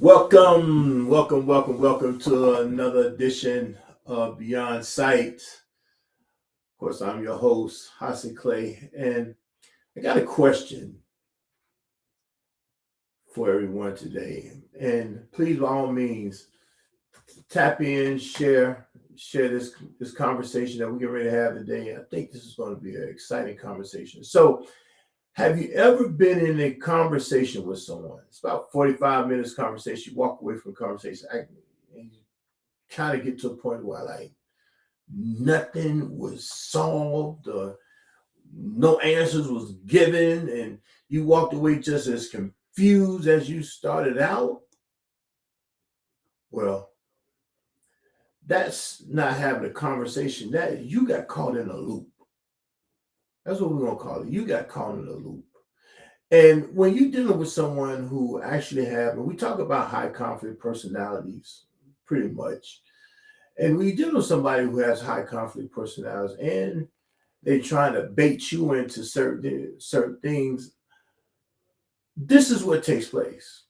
Welcome to another edition of Beyond Sight. Of course, I'm your host, Hasan Clay, and I got a question for everyone today. And please, by all means, tap in, share this conversation that we're getting ready to have today. I think this is going to be an exciting conversation. So, have you ever been in a conversation with someone? It's about 45 minutes conversation. You walk away from the conversation, and you kind of get to a point where like nothing was solved, or no answers was given, and you walked away just as confused as you started out. Well, that's not having a conversation. That you got caught in a loop. That's what we're gonna call it. You got caught in a loop. And when you're dealing with someone who actually have, and we talk about high conflict personalities pretty much, and when you deal with somebody who has high conflict personalities and they're trying to bait you into certain things, this is what takes place.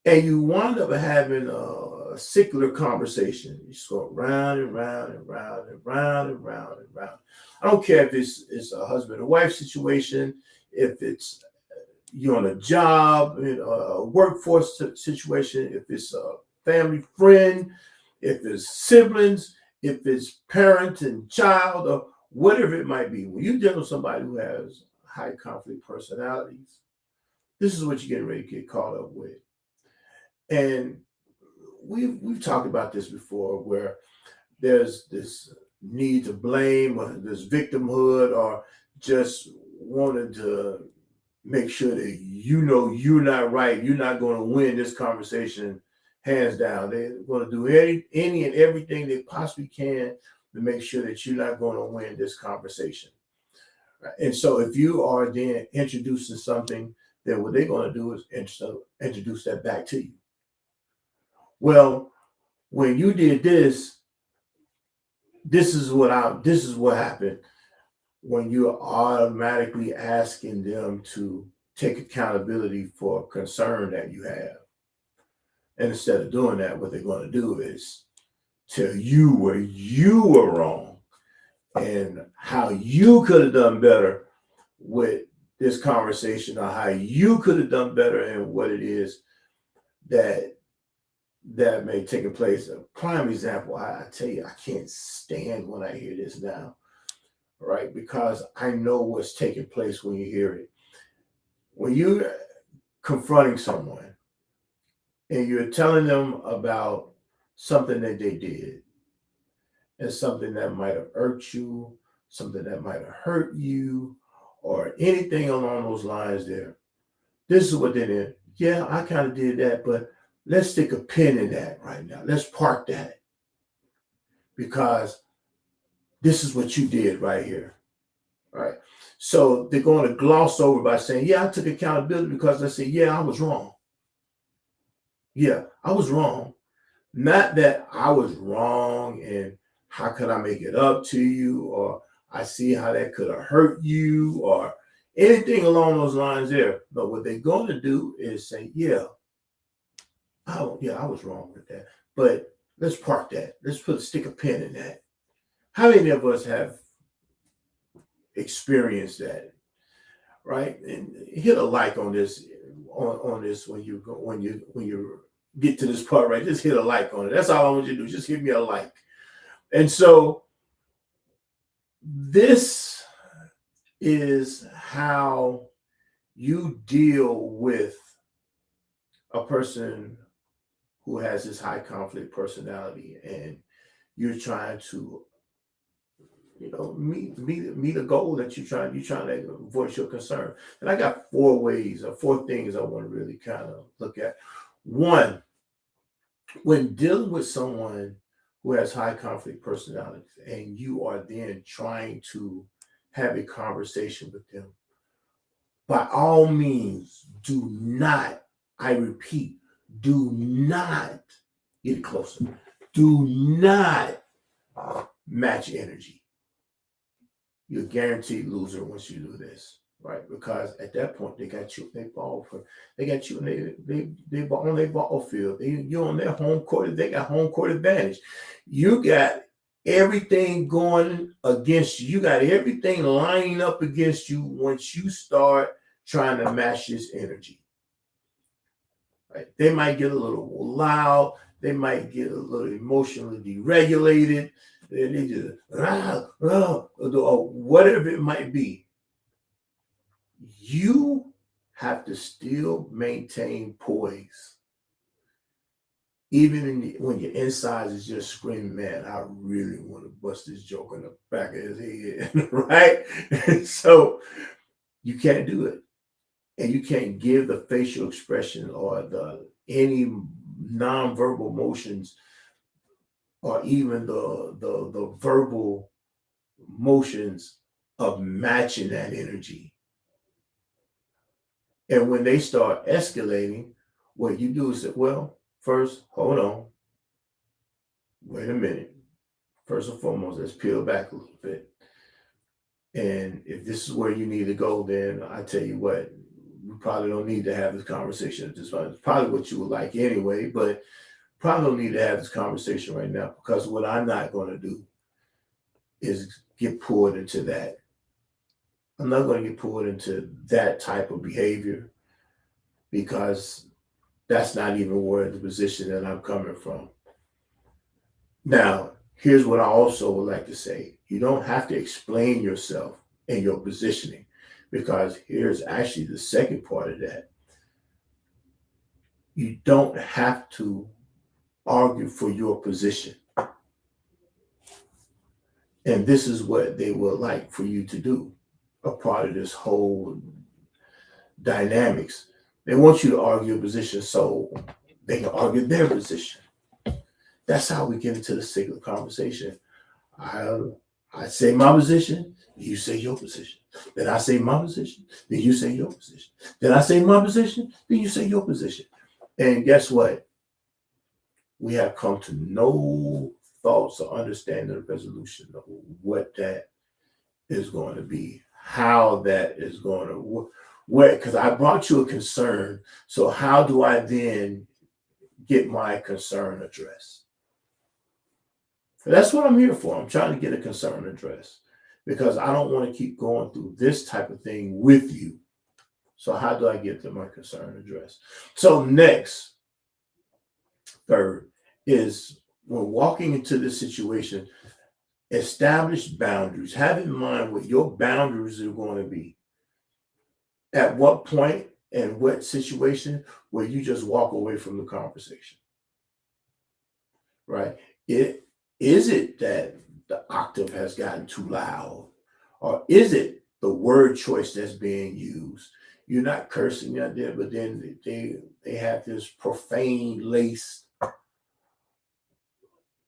And you wind up having a circular conversation. You just go round and round and round and round and round and round. I don't care if it's a husband and wife situation, if it's you're on a job, a workforce situation, if it's a family friend, if it's siblings, if it's parent and child, or whatever it might be. When you deal with somebody who has high conflict personalities, this is what you're getting ready to get caught up with. And we've talked about this before, where there's this need to blame, or this victimhood, or just wanting to make sure that you know you're not right, you're not going to win this conversation hands down. They're going to do any and everything they possibly can to make sure that you're not going to win this conversation. And so if you are then introducing something, then what they're going to do is introduce that back to you. Well, when you did this, this is what happened when you're automatically asking them to take accountability for a concern that you have. And instead of doing that, what they're going to do is tell you where you were wrong and how you could have done better with this conversation, or how you could have done better in what it is that may take place. A prime example, I tell you, I can't stand when I hear this now, right? Because I know what's taking place when you hear it. When you're confronting someone and you're telling them about something that they did, and something that might have irked you, something that might have hurt you, or anything along those lines there, this is what they did. Yeah, I kind of did that, but let's stick a pin in that right now. Let's park that, because this is what you did right here. All right. So they're going to gloss over by saying, yeah, I took accountability because I said, yeah, I was wrong. Yeah, I was wrong. Not that I was wrong and how could I make it up to you, or I see how that could have hurt you, or anything along those lines there. But what they're going to do is say, yeah, I was wrong with that. But let's park that. Let's stick a pin in that. How many of us have experienced that? Right? And hit a like on this when you get to this part, right? Just hit a like on it. That's all I want you to do. Just give me a like. And so this is how you deal with a person who has this high conflict personality, and you're trying to meet a goal that you're trying to voice your concern. And I got four things I want to really kind of look at. One, when dealing with someone who has high conflict personalities and you are then trying to have a conversation with them, by all means, do not, I repeat, do not get closer. Do not match energy. You're a guaranteed loser once you do this. right? Because at that point they got you, they ball for, they got you, and they on their ball field. You're on their home court. They got home court advantage. You got everything going against you. You got everything lining up against you once you start trying to match this energy. Right? They might get a little loud. They might get a little emotionally deregulated. They just or whatever it might be. You have to still maintain poise, even when your insides is just screaming, "Man, I really want to bust this joke in the back of his head," right? So you can't do it, and you can't give the facial expression or the any nonverbal motions or even the verbal motions of matching that energy. And when they start escalating, what you do is say, well, first, hold on, wait a minute. First and foremost, let's peel back a little bit. And if this is where you need to go, then I tell you what, we probably don't need to have this conversation at this point. It's probably what you would like anyway, but probably don't need to have this conversation right now, because what I'm not going to do is get pulled into that. I'm not going to get pulled into that type of behavior, because that's not even where the position that I'm coming from. Now, here's what I also would like to say. You don't have to explain yourself and your positioning, because here's actually the second part of that. You don't have to argue for your position. And this is what they would like for you to do, a part of this whole dynamics. They want you to argue your position so they can argue their position. That's how we get into the cyclic conversation. I say my position, you say your position. Then I say my position, then you say your position. Then I say my position, then you say your position. And guess what? We have come to no thoughts or understanding or resolution of what that is going to be, how that is going to work. Because I brought you a concern. So how do I then get my concern addressed? That's what I'm here for. I'm trying to get a concern addressed, because I don't want to keep going through this type of thing with you. So how do I get to my concern addressed? So next, third, is when walking into this situation, establish boundaries. Have in mind what your boundaries are going to be. At what point and what situation where you just walk away from the conversation, right? Is it that the octave has gotten too loud? Or is it the word choice that's being used? You're not cursing out there, but then they have this profane lace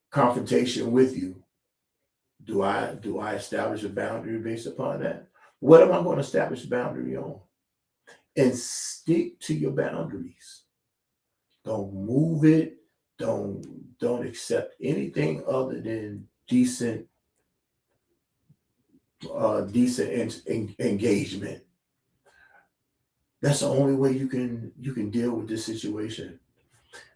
confrontation with you. Do I establish a boundary based upon that? What am I going to establish a boundary on? And stick to your boundaries. Don't move it. Don't accept anything other than decent engagement. That's the only way you can deal with this situation.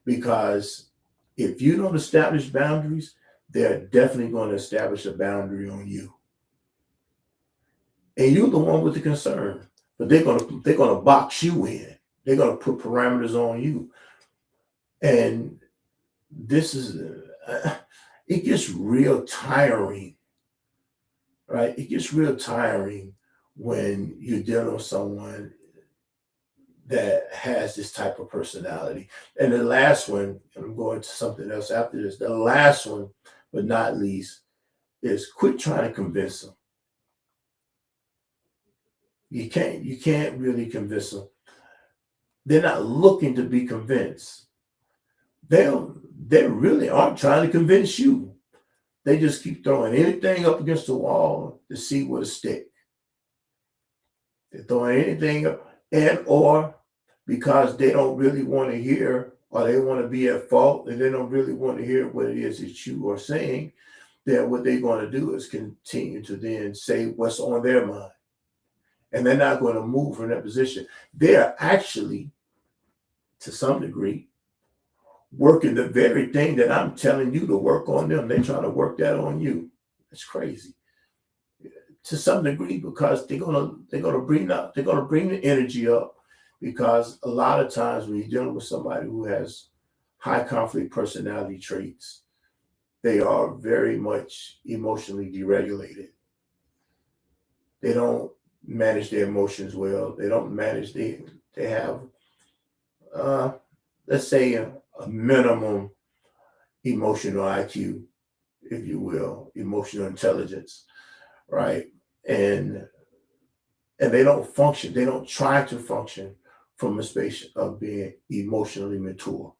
Because if you don't establish boundaries, they're definitely going to establish a boundary on you. And you're the one with the concern. But they're gonna box you in. They're gonna put parameters on you. And this is it gets real tiring, right? It gets real tiring when you're dealing with someone that has this type of personality. And the last one, and I'm going to something else after this, the last one, but not least, is quit trying to convince them. You can't really convince them. They're not looking to be convinced. They really aren't trying to convince you. They just keep throwing anything up against the wall to see what'll stick. They're throwing anything up, and or because they don't really want to hear, or they want to be at fault, and they don't really want to hear what it is that you are saying, then what they're going to do is continue to then say what's on their mind. and they're not going to move from that position. They're actually, to some degree, working the very thing that I'm telling you to work on them. They're trying to work that on you. It's crazy. To some degree, because they're gonna bring the energy up, because a lot of times when you're dealing with somebody who has high conflict personality traits, they are very much emotionally deregulated. They don't manage their emotions well. They don't manage they have uh let's say a minimum emotional IQ, if you will, emotional intelligence, right? And they don't function, they don't try to function from a space of being emotionally mature.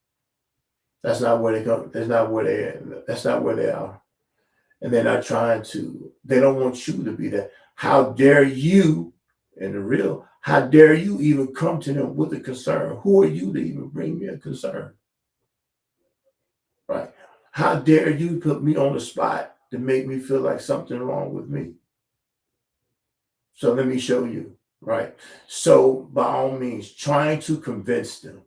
That's not where they go. That's not where they are. And they're not trying to, they don't want you to be that. How dare you, in the real, how dare you even come to them with a concern? Who are you to even bring me a concern? Right? How dare you put me on the spot to make me feel like something wrong with me? So let me show you, right? So by all means, trying to convince them.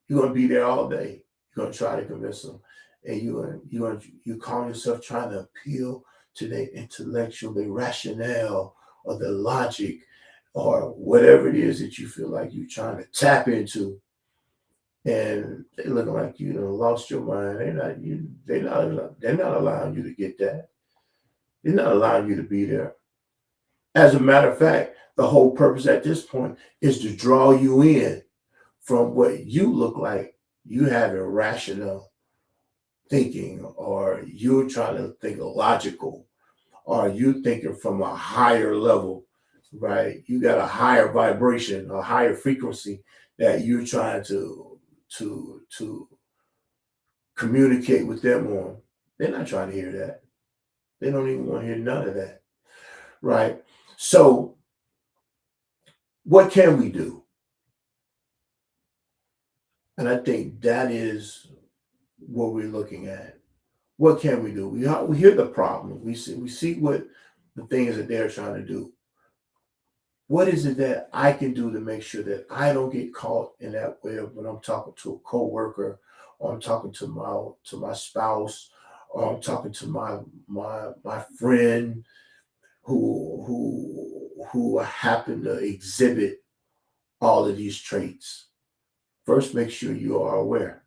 You're gonna be there all day. You're gonna try to convince them, and you call yourself trying to appeal to their intellectual, their rationale, or the logic, or whatever it is that you feel like you're trying to tap into. And they looking like you done lost your mind. They're not allowing you to get that. They're not allowing you to be there. As a matter of fact, the whole purpose at this point is to draw you in from what you look like you have irrational thinking, or you're trying to think logical, or you thinking from a higher level, right? You got a higher vibration, a higher frequency that you're trying to communicate with them on. They're not trying to hear that. They don't even want to hear none of that, right? So what can we do? And I think that is what we're looking at. What can we do? We hear the problem. We see what the things that they're trying to do. What is it that I can do to make sure that I don't get caught in that web when I'm talking to a coworker, or I'm talking to my spouse, or I'm talking to my friend who happen to exhibit all of these traits? First, make sure you are aware,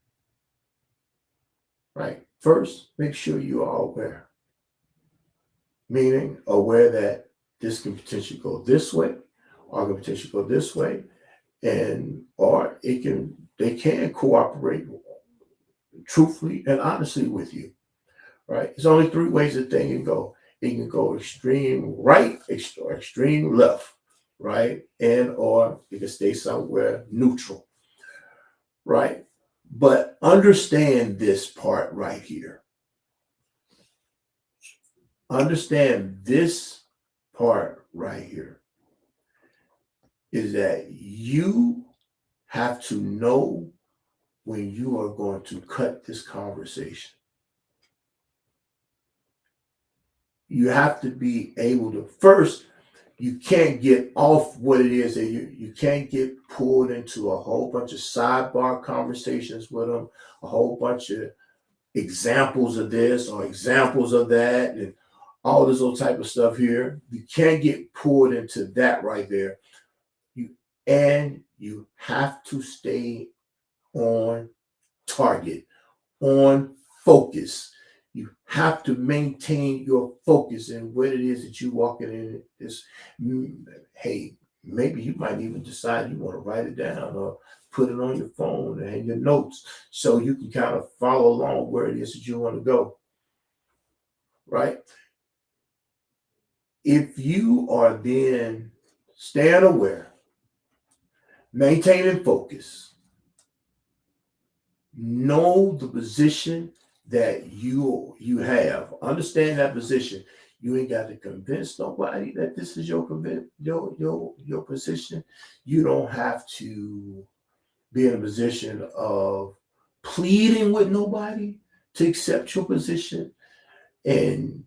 right? First, make sure you are aware, meaning aware that this can potentially go this way, or can potentially go this way, and or they can cooperate truthfully and honestly with you, right? There's only three ways that thing can go. It can go extreme right or extreme left, right? And or it can stay somewhere neutral, right? But understand this part right here. Understand this part right here is that you have to know when you are going to cut this conversation. You have to be able to, first, you can't get off what it is that you can't get pulled into a whole bunch of sidebar conversations with them, a whole bunch of examples of this or examples of that, and all this old type of stuff here. You can't get pulled into that right there. You have to stay on target, on focus. You have to maintain your focus in what it is that you're walking in. This, hey, maybe you might even decide you want to write it down or put it on your phone and your notes so you can kind of follow along where it is that you want to go, right? If you are then staying aware, maintaining focus, know the position that you have. Understand that position. You ain't got to convince nobody that this is your position. You don't have to be in a position of pleading with nobody to accept your position, and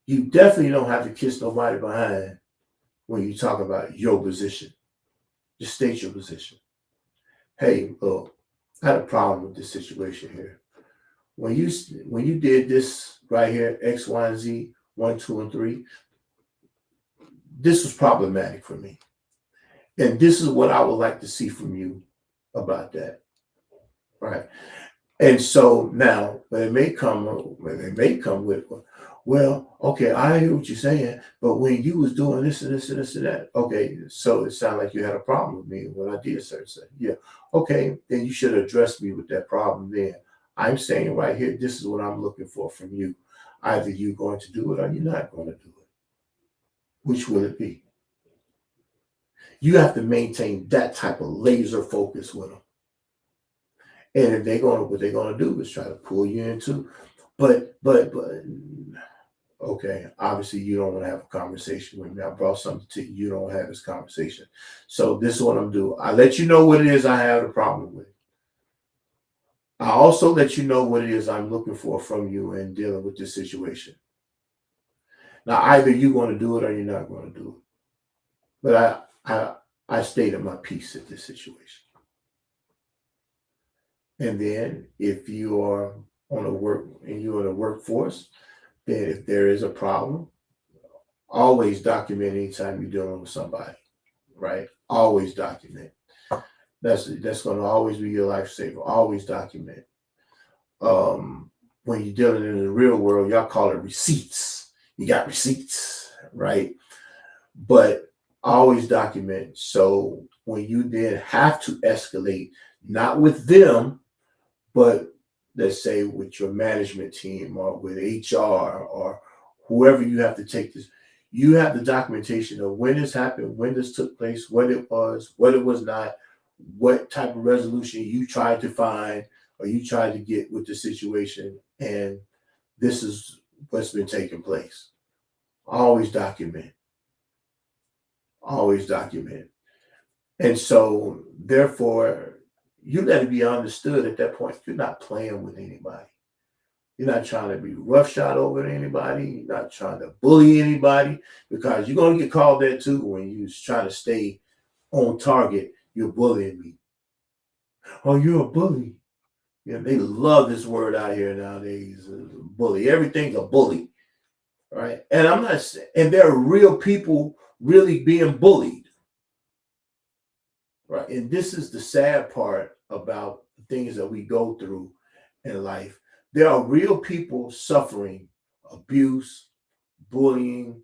you definitely don't have to kiss nobody behind when you talk about your position. Just state your position. Hey, look, I had a problem with this situation here. When you did this right here, X, Y, and Z, 1, 2, and 3, this was problematic for me. And this is what I would like to see from you about that. Right. And so now they may come with, well, okay, I hear what you're saying, but when you was doing this and this and this and that, okay, so it sounded like you had a problem with me when I did certain stuff. Yeah, okay, then you should address me with that problem then. I'm saying right here, this is what I'm looking for from you. Either you're going to do it or you're not going to do it. Which will it be? You have to maintain that type of laser focus with them. And if what they're gonna do is try to pull you into, but okay, obviously you don't want to have a conversation with me. I brought something to you. You don't have this conversation. So this is what I'm doing. I let you know what it is I have a problem with. I also let you know what it is I'm looking for from you in dealing with this situation. Now, either you're going to do it or you're not going to do it. But I stated my piece at this situation. And then if you are on you're in a workforce, then if there is a problem, always document anytime you're dealing with somebody, right? Always document. That's going to always be your lifesaver. Always document. When you're dealing in the real world, y'all call it receipts. You got receipts, right? But always document. So when you then have to escalate, not with them, but let's say with your management team or with HR or whoever you have to take this, you have the documentation of when this happened, when this took place, what it was not, what type of resolution you tried to find or you tried to get with the situation, and this is what's been taking place. Always document. Always document. And so, therefore, you let it be understood at that point, you're not playing with anybody. You're not trying to be roughshod over anybody. You're not trying to bully anybody, because you're going to get called that too when you're trying to stay on target. You're bullying me. Oh, you're a bully. Yeah, they love this word out here nowadays. Bully. Everything's a bully. Right. And I'm not saying, and there are real people really being bullied. Right. And this is the sad part about the things that we go through in life. There are real people suffering abuse, bullying,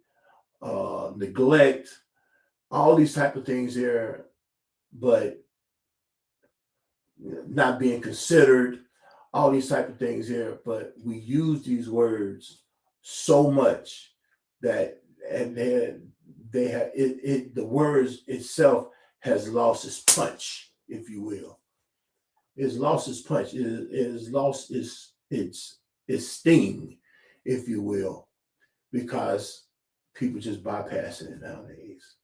neglect, all these type of things there, but not being considered, all these type of things here. But we use these words so much that, and they have it the words itself has lost its punch, if you will. It's lost its punch. It has lost its sting, if you will, because people just bypassing it nowadays.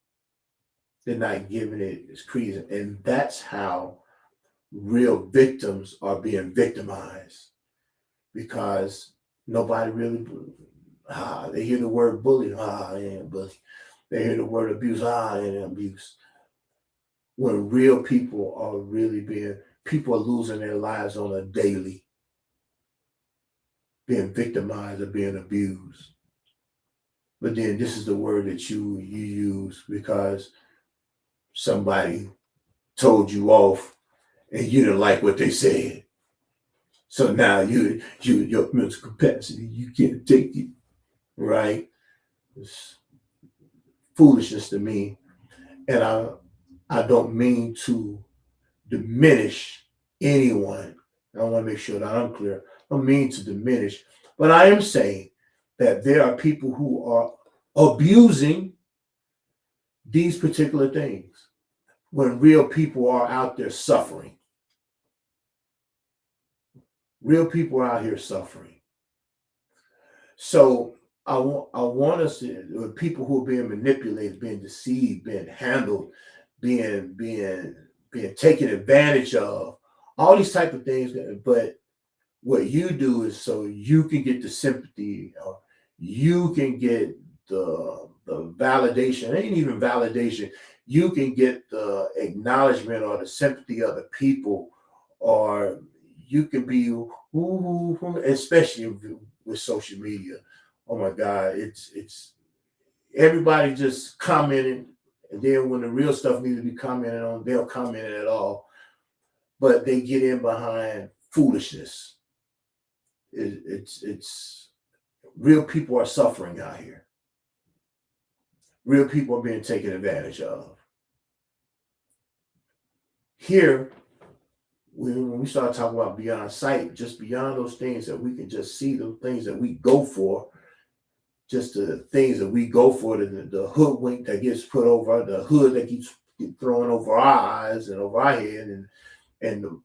They're not giving it its credence, and that's how real victims are being victimized, because nobody really they hear the word bully, yeah, bully. They hear the word abuse, yeah, abuse. When real people are people are losing their lives on a daily, being victimized or being abused. But then this is the word that you use because somebody told you off and you didn't like what they said. So now your mental capacity, you can't take it, right? It's foolishness to me. And I don't mean to diminish anyone. I want to make sure that I'm clear. I don't mean to diminish, but I am saying that there are people who are abusing these particular things when real people are out there suffering. Real people are out here suffering. So I want us to, people who are being manipulated, being deceived, being handled, being taken advantage of, all these type of things. But what you do is so you can get the sympathy, or you can get the the validation. It ain't even validation. You can get the acknowledgement or the sympathy of the people, or you can be, especially with social media. Oh my God, it's everybody just commenting, and then when the real stuff needs to be commented on, they'll comment at all. But they get in behind foolishness. It's real people are suffering out here. Real people are being taken advantage of. Here, when we start talking about beyond sight, just beyond those things that we can just see, those things that we go for, just the things that we go for, the hoodwink that gets put over, the hood that keeps thrown over our eyes and over our head, and the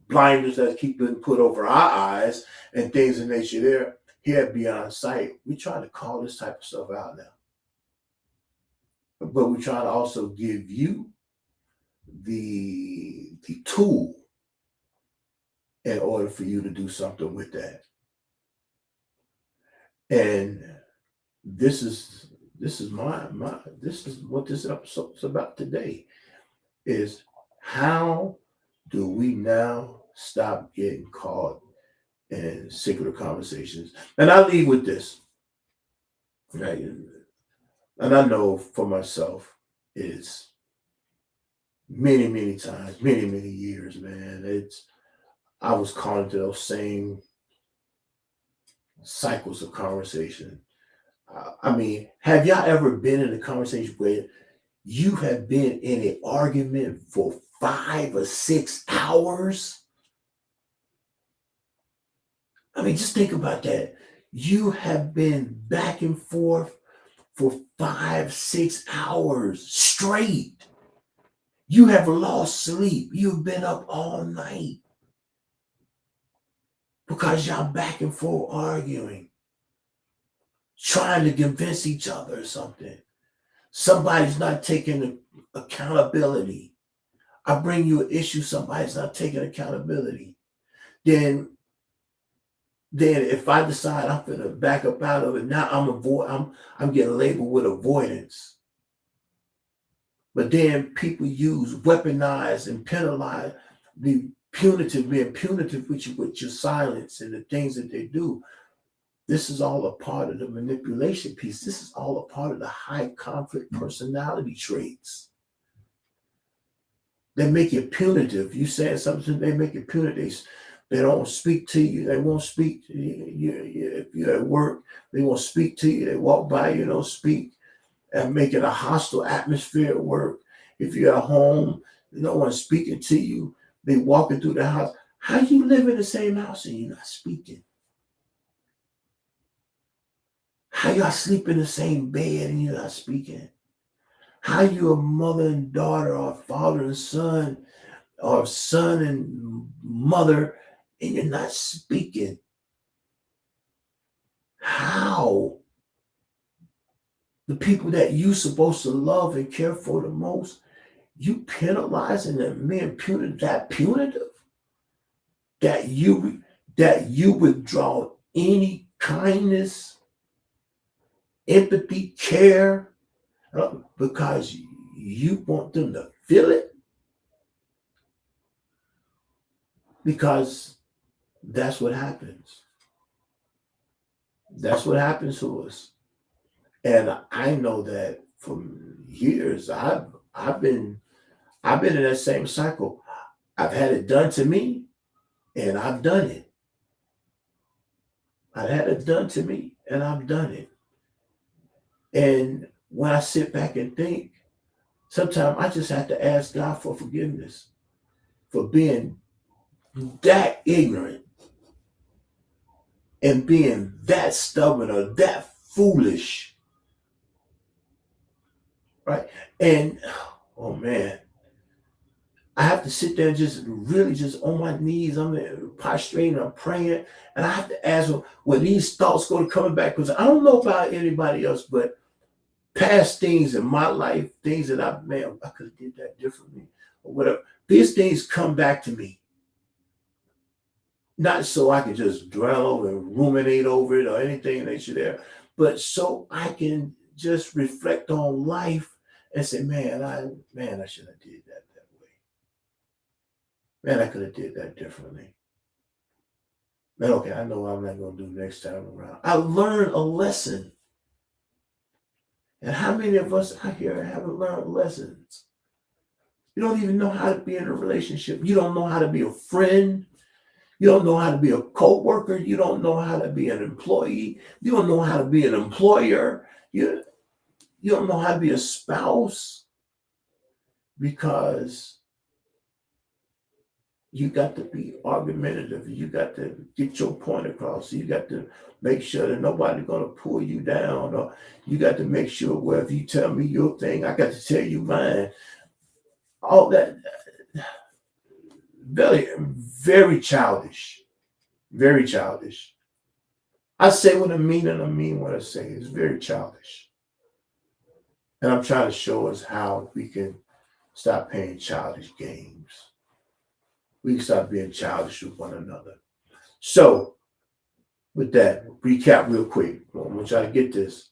blinders that keep being put over our eyes, and things in nature there. Here at Beyond Sight, we try to call this type of stuff out now. But we try to also give you the tool in order for you to do something with that. And this is what this episode's about today, is how do we now stop getting caught in secular conversations? And I leave with this, right? And I know for myself, it's many times, many years, man. I was caught into those same cycles of conversation. I mean, have y'all ever been in a conversation where you have been in an argument for 5 or 6 hours? I mean, just think about that. You have been back and forth for 5, 6 hours straight. You have lost sleep. You've been up all night because y'all back and forth arguing, trying to convince each other or something. Somebody's not taking accountability. I bring you an issue, somebody's not taking accountability. Then if I decide I'm gonna back up out of it, now I'm getting labeled with avoidance. But then people weaponize and penalize, being punitive with your silence and the things that they do. This is all a part of the manipulation piece. This is all a part of the high conflict personality traits. They make it punitive. You say something, they make it punitive. They don't speak to you. They won't speak to you. If you're at work, they won't speak to you. They walk by you, don't speak, and make it a hostile atmosphere at work. If you're at home, no one's speaking to you. They walking through the house. How you live in the same house and you're not speaking? How y'all sleep in the same bed and you're not speaking? How you a mother and daughter, or father and son, or son and mother, and you're not speaking? How? The people that you supposed to love and care for the most, you penalizing them, being punitive, that you withdraw any kindness, empathy, care, because you want them to feel it, because that's what happens. That's what happens to us. And I know that for years, I've been in that same cycle. I've had it done to me, and I've done it. I've had it done to me, and I've done it. And when I sit back and think, sometimes I just have to ask God for forgiveness for being that ignorant and being that stubborn or that foolish, right? And oh man, I have to sit there and just really just on my knees, I'm prostrating, I'm praying, and I have to ask when these thoughts go to coming back, because I don't know about anybody else, but past things in my life, things that I could have did that differently or whatever. These things come back to me. Not so I can just dwell over and ruminate over it or anything that you there, but so I can just reflect on life and say, man, I should have did that way. Man, I could have did that differently. Man, okay, I know what I'm not gonna do next time around. I learned a lesson. And how many of us out here haven't learned lessons? You don't even know how to be in a relationship. You don't know how to be a friend. You don't know how to be a co-worker. You don't know how to be an employee. You don't know how to be an employer. You don't know how to be a spouse because you got to be argumentative. You got to get your point across. You got to make sure that nobody's going to pull you down, or you got to make sure, well, if you tell me your thing, I got to tell you mine. All that, very, very childish. Very childish. I say what I mean and I mean what I say. It's very childish. And I'm trying to show us how we can stop playing childish games. We can stop being childish with one another. So, with that, recap real quick. I want y'all to get this.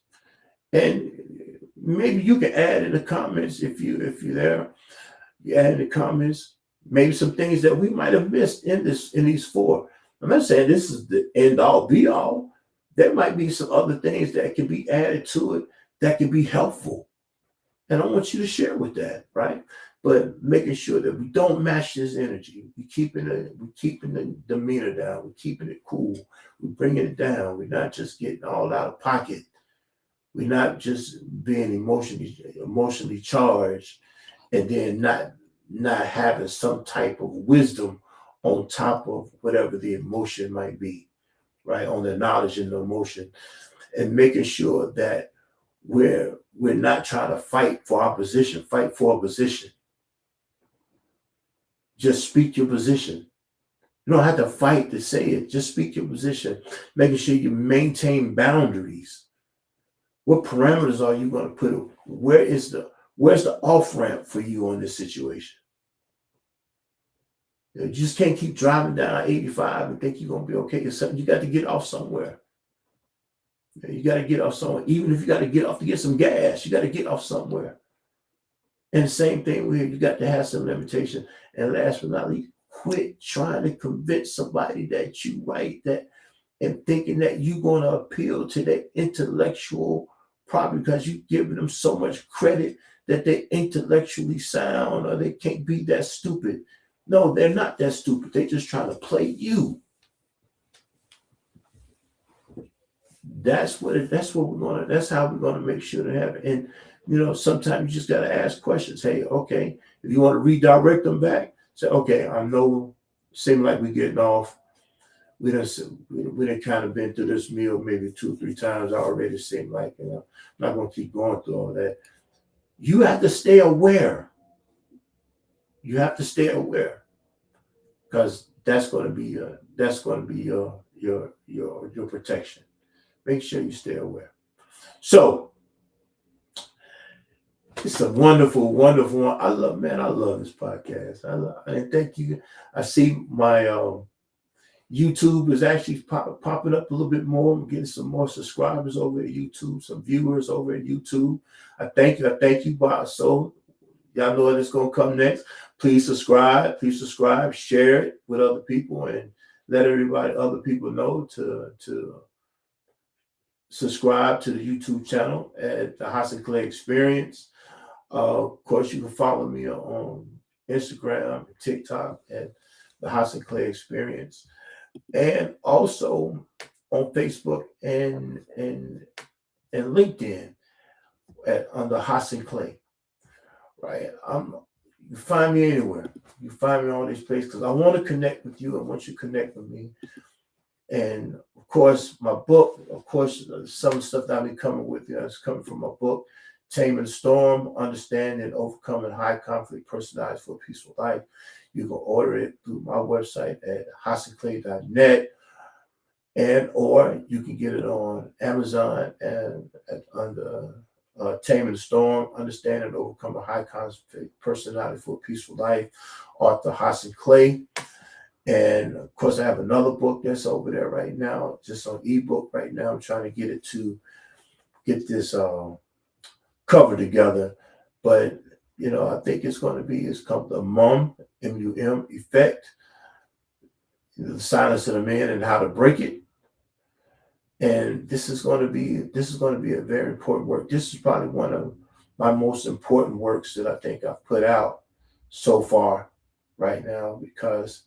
And maybe you can add in the comments if you're there. You add in the comments maybe some things that we might have missed in these four. I'm not saying this is the end all be all. There might be some other things that can be added to it that can be helpful. And I want you to share with that, right? But making sure that we don't match this energy. We're keeping the demeanor down. We're keeping it cool. We're bringing it down. We're not just getting all out of pocket. We're not just being emotionally charged and then not having some type of wisdom on top of whatever the emotion might be, right? On the knowledge and the emotion, and making sure that we're not trying to fight for a position. Just speak your position. You don't have to fight to say it. Just speak your position, making sure you maintain boundaries. What parameters are you going to put? Where's the off ramp for you on this situation? You just can't keep driving down 85 and think you're going to be okay. You got to get off somewhere. You got to get off somewhere. Even if you got to get off to get some gas, you got to get off somewhere. And the same thing here, you got to have some limitation. And last but not least, quit trying to convince somebody that you right, that and thinking that you're going to appeal to their intellectual property because you're giving them so much credit that they're intellectually sound or they can't be that stupid. No, they're not that stupid. They're just trying to play you. That's how we're gonna make sure to have it. And sometimes you just gotta ask questions. Hey, okay, if you want to redirect them back, say, okay, I know seem like we're getting off. We done kind of been through this meal maybe 2-3 times already. Seem like I'm not gonna keep going through all that. You have to stay aware. You have to stay aware because that's going to be your protection. Make sure you stay aware. So it's a wonderful, wonderful one. I love this podcast. And thank you. I see my YouTube is actually popping up a little bit more. I'm getting some more subscribers over at YouTube, some viewers over at YouTube. I thank you, boss. So y'all know what's going to come next. Please subscribe, share it with other people, and let other people know to subscribe to the YouTube channel at the Hasan Clay Experience. Of course, you can follow me on Instagram and TikTok at the Hasan Clay Experience, and also on Facebook and LinkedIn under Hasan Clay. Right, you find me anywhere. You find me on all these places because I want to connect with you. I want you to connect with me. And of course, my book, some of the stuff that I've been coming with, is coming from my book, Taming the Storm, Understanding and Overcoming High Conflict Personalities for a Peaceful Life. You can order it through my website at hasanclay.net, and or you can get it on Amazon and under Taming the Storm, Understanding and Overcoming High Conflict Personality for a Peaceful Life, author Hasan Clay. And of course, I have another book that's over there right now, just on ebook right now. I'm trying to get this cover together. But I think it's called the MUM effect, the silence of the man and how to break it. And this is going to be a very important work. This is probably one of my most important works that I think I've put out so far right now, because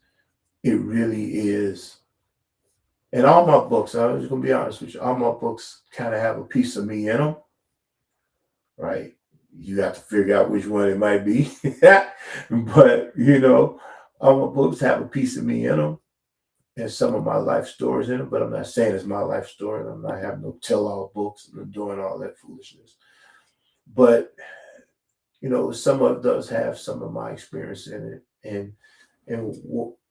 it really is. And all my books, I'm just gonna be honest with you, all my books kind of have a piece of me in them, right? You have to figure out which one it might be. But all my books have a piece of me in them, and some of my life stories in it. But I'm not saying it's my life story. I'm not having no tell-all books and doing all that foolishness. But some of it does have some of my experience in it, and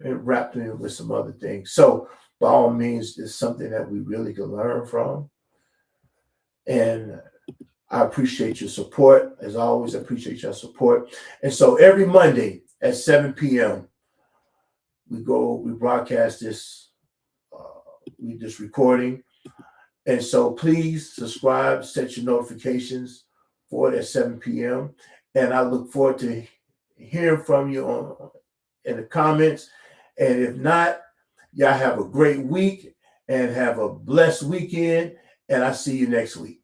wrapped in with some other things. So by all means, it's something that we really can learn from. And I appreciate your support. As always, I appreciate your support. And so every Monday at 7 p.m., we broadcast this recording. And so please subscribe, set your notifications for it at 7 p.m. And I look forward to hearing from you in the comments. And if not, y'all have a great week and have a blessed weekend. And I'll see you next week.